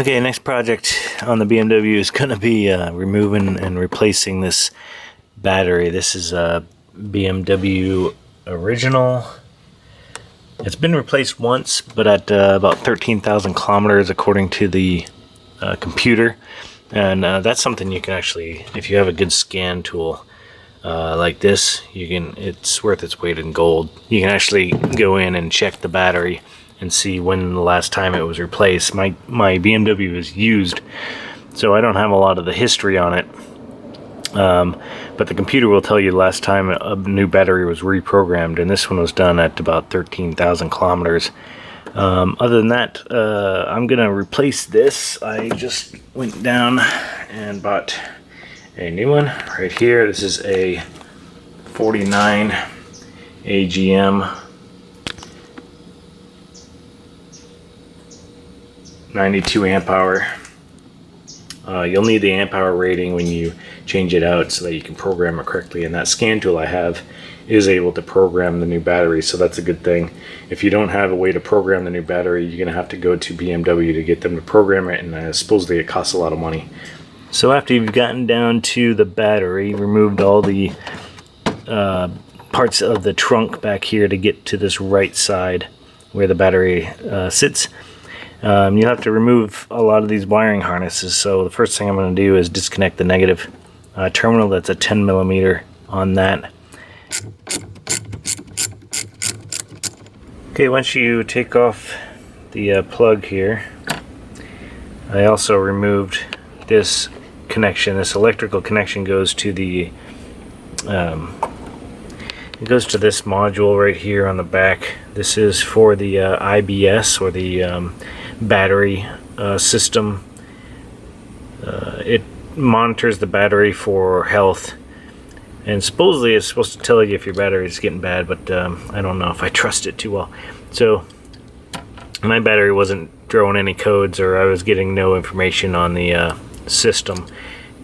Okay, next project on the BMW is going to be removing and replacing this battery. This is a BMW original. It's been replaced once, but at about 13,000 kilometers according to the computer. And that's something you can actually, if you have a good scan tool like this, it's worth its weight in gold. You can actually go in and check the battery and see when the last time it was replaced. My BMW is used, so I don't have a lot of the history on it. But the computer will tell you the last time a new battery was reprogrammed, and this one was done at about 13,000 kilometers. Other than that, I'm gonna replace this. I just went down and bought a new one right here. This is a 49 AGM 92 amp hour. You'll need the amp hour rating when you change it out so that you can program it correctly, and that scan tool I have is able to program the new battery, so that's a good thing. If you don't have a way to program the new battery, you're gonna have to go to BMW to get them to program it, and supposedly it costs a lot of money. So after you've gotten down to the battery, removed all the parts of the trunk back here to get to this right side where the battery sits, you'll have to remove a lot of these wiring harnesses. So the first thing I'm going to do is disconnect the negative terminal. That's a 10 millimeter on that. Okay, once you take off the plug here, I also removed this connection. This electrical connection goes to the it goes to this module right here on the back. This is for the IBS, or the battery system. It monitors the battery for health, and supposedly it's supposed to tell you if your battery is getting bad, but I don't know if I trust it too well. So my battery wasn't throwing any codes, or I was getting no information on the system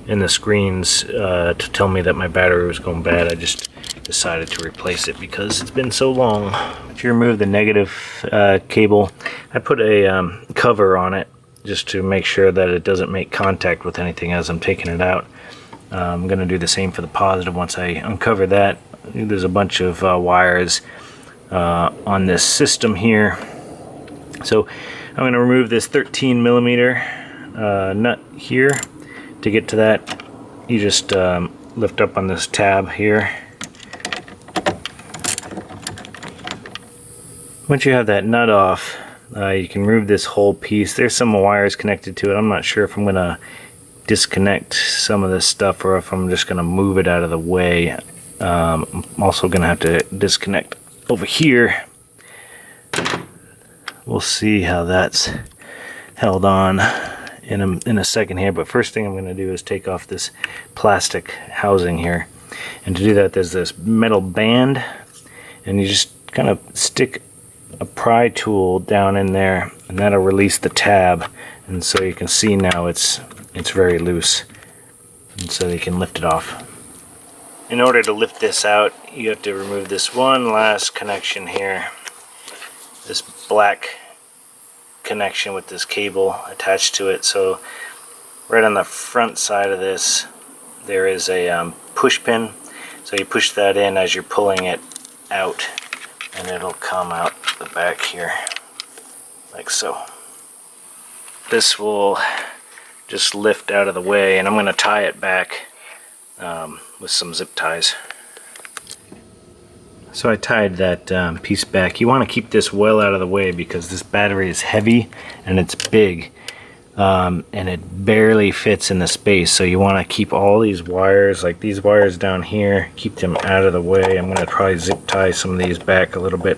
and the screens to tell me that my battery was going bad. I just decided to replace it because it's been so long. To remove the negative cable, I put a cover on it just to make sure that it doesn't make contact with anything as I'm taking it out. I'm going to do the same for the positive. Once I uncover that, there's a bunch of wires on this system here. So I'm going to remove this 13 millimeter nut here. To get to that, you just lift up on this tab here. Once you have that nut off, you can remove this whole piece. There's some wires connected to it. I'm not sure if I'm going to disconnect some of this stuff or if I'm just going to move it out of the way. I'm also going to have to disconnect over here. We'll see how that's held on in a second here, but first thing I'm going to do is take off this plastic housing here. And to do that, there's this metal band, and you just kind of stick a pry tool down in there, and that'll release the tab. And so you can see now it's very loose, and so you can lift it off. In order to lift this out, you have to remove this one last connection here, this black connection with this cable attached to it. So right on the front side of this there is a push pin, so you push that in as you're pulling it out, and it'll come out the back here like so. This will just lift out of the way, and I'm going to tie it back with some zip ties. So I tied that piece back. You want to keep this well out of the way because this battery is heavy and it's big, and it barely fits in the space. So you want to keep all these wires, like these wires down here, keep them out of the way. I'm going to probably zip tie some of these back a little bit.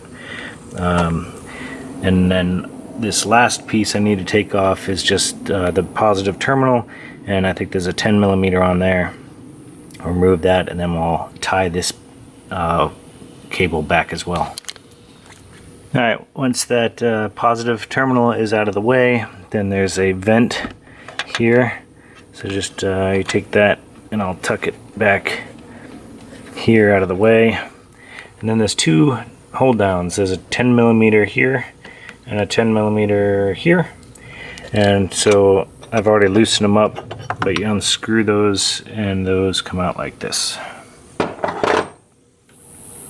And then this last piece I need to take off is just the positive terminal, and I think there's a 10 millimeter on there. I'll remove that, and then we'll tie this cable back as well. Alright, once that positive terminal is out of the way, then there's a vent here. So just you take that, and I'll tuck it back here out of the way. And then there's two hold downs. There's a 10 millimeter here and a 10 millimeter here. And so I've already loosened them up, but you unscrew those and those come out like this.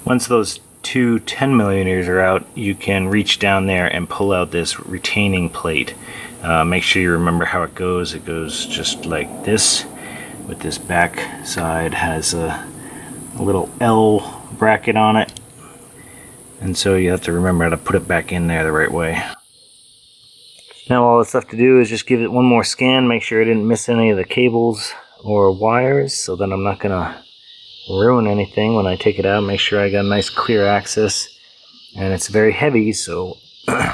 Once those two 10mm are out, you can reach down there and pull out this retaining plate. Make sure you remember how it goes. It goes just like this, with this back side has a little L bracket on it, and so you have to remember how to put it back in there the right way. Now all that's left to do is just give it one more scan, make sure I didn't miss any of the cables or wires, so that I'm not gonna ruin anything when I take it out. Make sure I got a nice clear access, and it's very heavy, so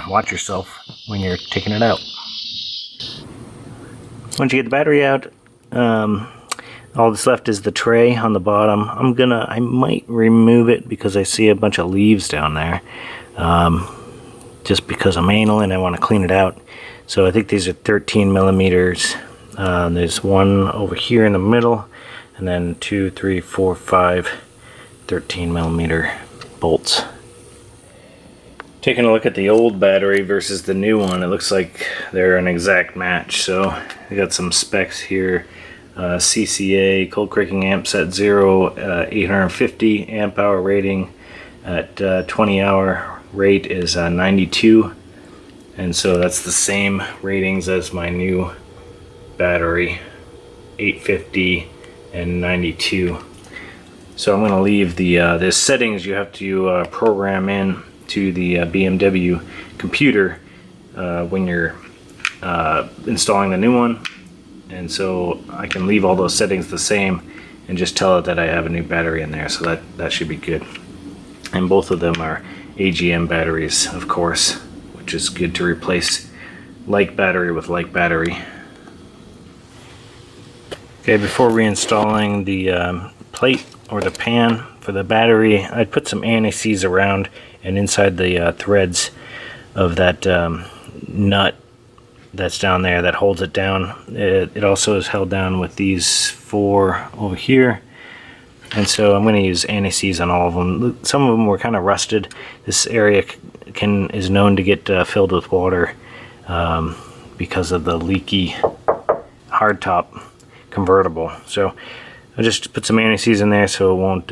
watch yourself when you're taking it out. Once you get the battery out, all that's left is the tray on the bottom. I might remove it because I see a bunch of leaves down there, just because I'm anal and I want to clean it out. So I think these are 13mm. There's one over here in the middle, and then 2, 3, 4, 5 13mm bolts. Taking a look at the old battery versus the new one, it looks like they're an exact match. So I got some specs here. CCA, cold cracking amp set 0, 850 amp hour rating at 20 hour rate is 92. And so that's the same ratings as my new battery, 850 and 92. So I'm going to leave the settings you have to program in to the BMW computer when you're installing the new one, and so I can leave all those settings the same and just tell it that I have a new battery in there, so that should be good. And both of them are AGM batteries, of course, which is good to replace like battery with like battery. Okay, before reinstalling the plate or the pan for the battery, I'd put some anti-seize around and inside the threads of that nut that's down there that holds it down. It also is held down with these 4 over here, and so I'm going to use anti-seize on all of them. Some of them were kind of rusted. This area is known to get filled with water because of the leaky hardtop convertible. So I just put some anti-seize in there so it won't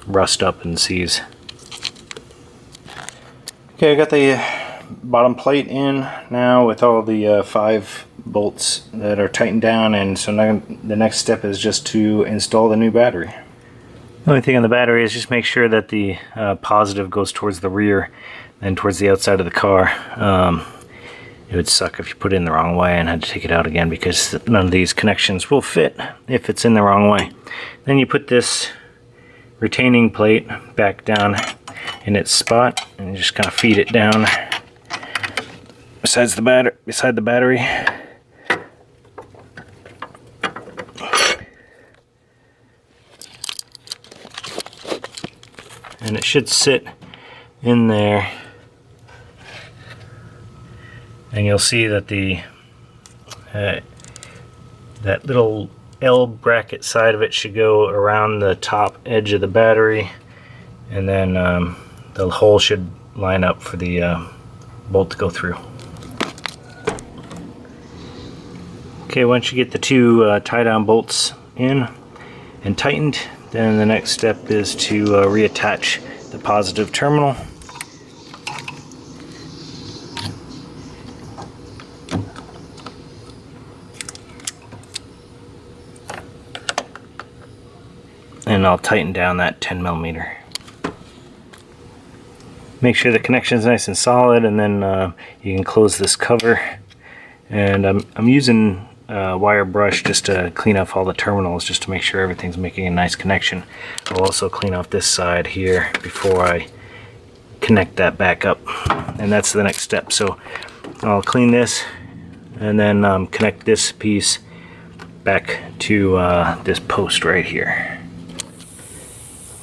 rust up and seize. Okay, I got the bottom plate in now with all the 5 bolts that are tightened down, and so now the next step is just to install the new battery. The only thing on the battery is just make sure that the positive goes towards the rear and towards the outside of the car. It would suck if you put it in the wrong way and had to take it out again, because none of these connections will fit if it's in the wrong way. Then you put this retaining plate back down in its spot and just kind of feed it down beside the battery. And it should sit in there, and you'll see that the that little L bracket side of it should go around the top edge of the battery, and then the hole should line up for the bolt to go through. Okay, once you get the 2 tie-down bolts in and tightened, then the next step is to reattach the positive terminal. And I'll tighten down that 10mm. Make sure the connection is nice and solid, and then you can close this cover. And I'm using wire brush just to clean off all the terminals, just to make sure everything's making a nice connection. I'll also clean off this side here before I connect that back up, and that's the next step. So I'll clean this and then connect this piece back to this post right here.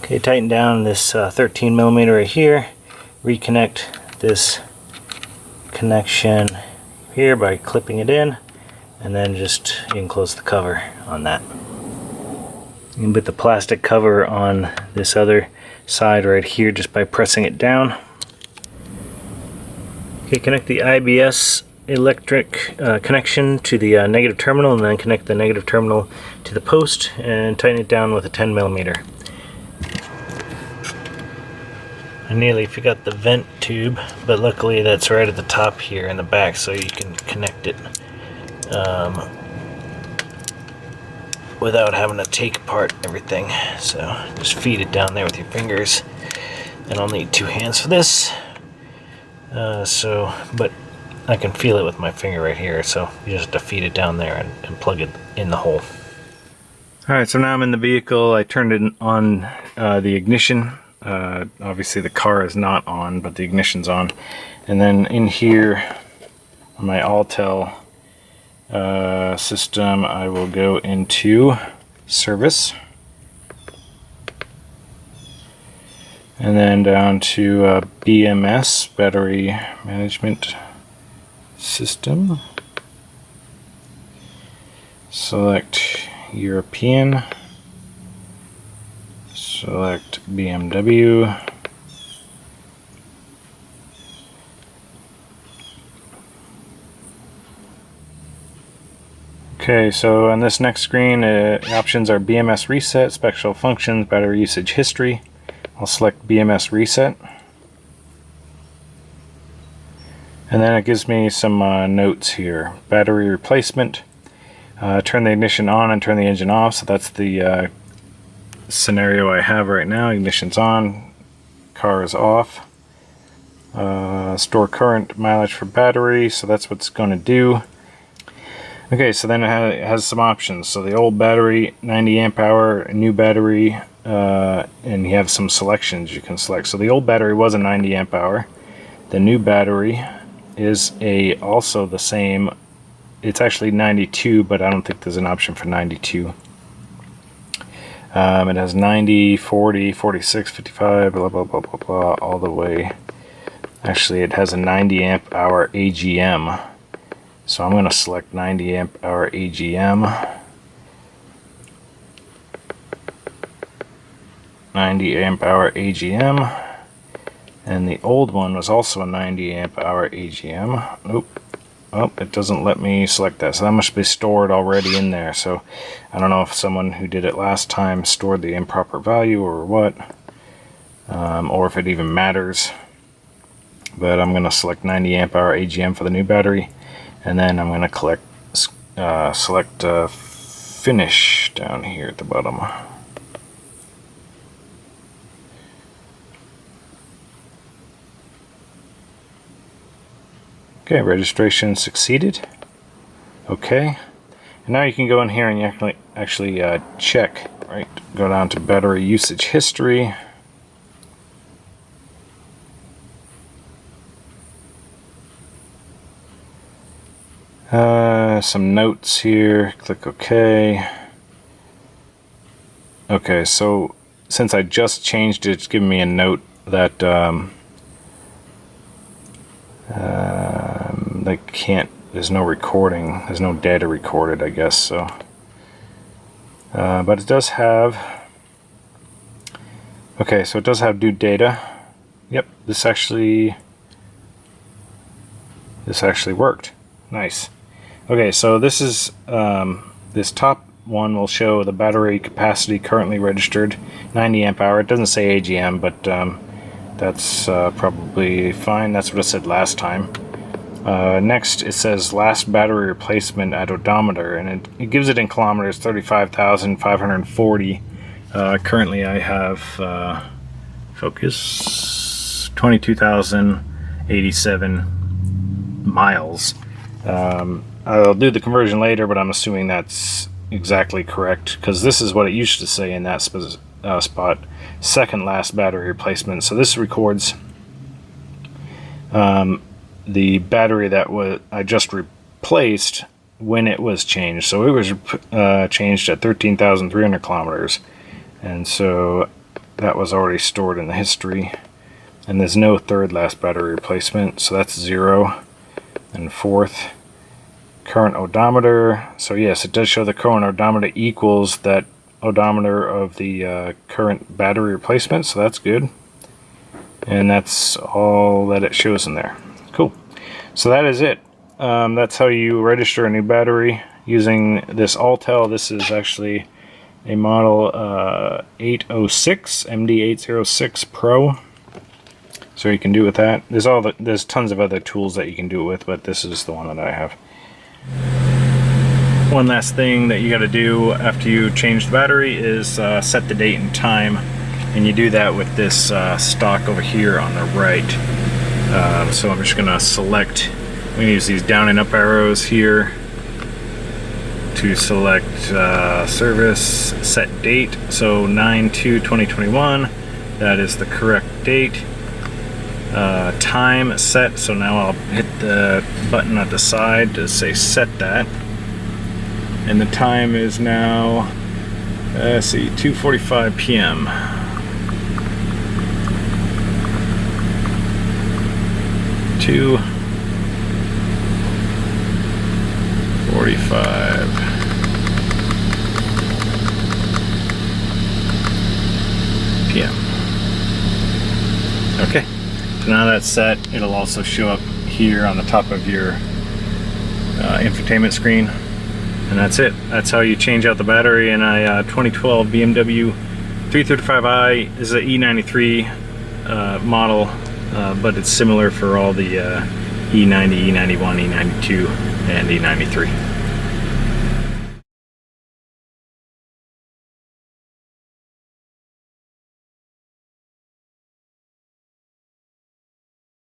Okay, tighten down this 13mm right here. Reconnect this connection here by clipping it in, and then just you can close the cover on that. You can put the plastic cover on this other side right here just by pressing it down. Okay, connect the IBS electric connection to the negative terminal, and then connect the negative terminal to the post and tighten it down with a 10mm. I nearly forgot the vent tube, but luckily that's right at the top here in the back, so you can connect it without having to take apart everything. So just feed it down there with your fingers, and I'll need 2 hands for this. But I can feel it with my finger right here, so you just have to feed it down there and plug it in the hole. Alright, so now I'm in the vehicle. I turned it on the ignition. Obviously the car is not on, but the ignition's on. And then in here on my Autel system, I will go into service, and then down to BMS, battery management system. Select European, select BMW, okay, so on this next screen, options are BMS reset, special functions, battery usage history. I'll select BMS reset, and then it gives me some notes here. Battery replacement, turn the ignition on and turn the engine off, so that's the scenario I have right now. Ignition's on, car is off. Store current mileage for battery, so that's what it's going to do. Okay, so then it has some options. So the old battery, 90 amp hour, a new battery, and you have some selections you can select. So the old battery was a 90 amp hour. The new battery is also the same. It's actually 92, but I don't think there's an option for 92. It has 90, 40, 46, 55, blah, blah, blah, blah, blah, all the way. Actually, it has a 90 amp hour AGM. So I'm going to select 90 amp hour AGM. 90 amp hour AGM. And the old one was also a 90 amp hour AGM. Nope. Oh, it doesn't let me select that. So that must be stored already in there. So I don't know if someone who did it last time stored the improper value or what. Or if it even matters. But I'm going to select 90 amp hour AGM for the new battery. And then I'm going to select finish down here at the bottom. Okay, registration succeeded. Okay, and now you can go in here and you actually check, right? Go down to battery usage history. Some notes here, click OK. Okay, so since I just changed it, it's giving me a note that there's no recording, there's no data recorded, I guess, so. But it does have, okay, so it does have due data. Yep, this actually worked. Nice. Okay, so this is this top one will show the battery capacity currently registered, 90 amp hour. It doesn't say AGM, but that's probably fine. That's what it said last time. Next, it says last battery replacement at odometer, and it gives it in kilometers, 35,540. Currently, I have focus 22,087 miles. I'll do the conversion later, but I'm assuming that's exactly correct, because this is what it used to say in that spot. Second last battery replacement. So this records the battery that I just replaced when it was changed. So it was changed at 13,300 kilometers, and so that was already stored in the history. And there's no third last battery replacement, so that's 0. And fourth, current odometer. So yes, it does show the current odometer equals that odometer of the current battery replacement, so that's good. And that's all that it shows in there. Cool. So that is it. That's how you register a new battery using this Autel. This is actually a model 806, MD806 Pro. So you can do it with that. There's tons of other tools that you can do it with, but this is the one that I have. One last thing that you got to do after you change the battery is set the date and time, and you do that with this stock over here on the right. So I'm just gonna select. I'm gonna use these down and up arrows here to select service, set date. So 9/2/2021. That is the correct date. Time set. So now I'll hit the button at the side to say set that. And the time is now, let's see, 2:45 p.m. Two 45 p.m. Okay, so now that's set. It'll also show up here on the top of your infotainment screen, and that's it. That's how you change out the battery in a 2012 BMW 335i. This is an E93 model, but it's similar for all the E90, E91, E92, and E93.